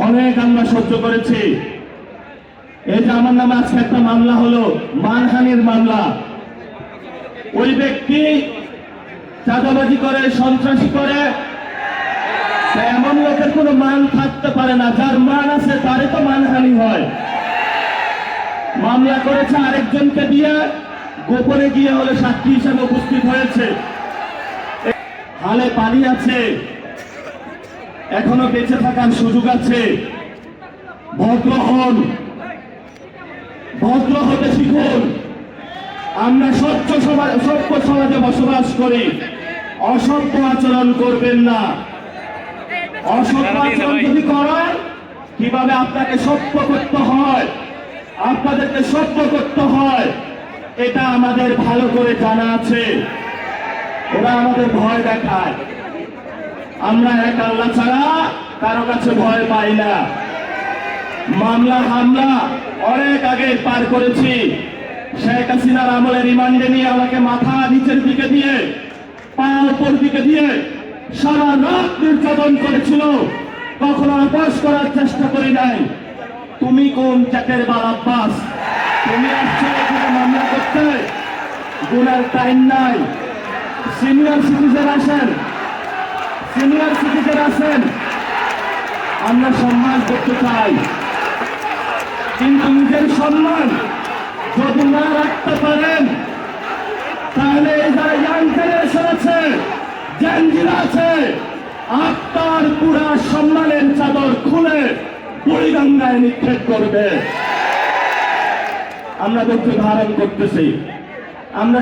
অনেক আমরা সহ্য করেছি। এই যে আমার নামে আজকে একটা মামলা হলো, মানহানির মামলা। ওই ব্যক্তি চাঁদাবাজি করে, সন্ত্রাসী করে, এমন লোকের কোনো মান থাকতে পারে না। যার মান আছে তারই তো মানহানি হয়। মামলা করেছে আরেকজনকে দিয়ে, গোপনে গিয়ে হলে সাক্ষী হিসেবে উপস্থিত হয়েছে। হালে পানি আছে, এখনো বেঁচে থাকার সুযোগ আছে। ভদ্র হন, ভদ্র হতে শিখুন। আমরা সভ্য সমাজে বসবাস করি, অসভ্য আচরণ করবেন না। অসভ্য আচরণ যদি করেন, কিভাবে আপনাকে সভ্য করতে হয়, আপনাদেরকে সভ্য করতে হয়, এটা আমাদের ভালো করে জানা আছে। ওরা আমাদের ভয় দেখায়, আমরা এক আল্লাহ ছাড়া কারো কাছে ভয় পাই না। মামলা হামলা অনেক আগে পার করেছি। শেখ হাসিনার আমলে রিমান্ডে নিয়ে আমাকে মাথা নিচের দিকে দিয়ে, পা উপর দিকে দিয়ে সারা রাত নির্যাতন করেছিল। কখনো আপোষ করার চেষ্টা করি নাই। তুমি কোন চাকের বাল আব্বাস? তুমি আসছো এখানে মামলা করতে, গুনার টাইম নাই। সিনিয়র সিটিজেন আসেন, সিনিয়র সিটিজেন আসেন, আমরা সম্মান করতে চাই। কিন্তু নিজের সম্মান যদি না রাখতে পারেন, তাহলে এই যারা ইয়াং জেনারেশন আছে, জেনজিরা আছে, আপনার পুরা সম্মানের চাদর খুলে বুড়িগঙ্গায় নিক্ষেপ করবে। আমরা ধৈর্য ধারণ করতেছি। আমরা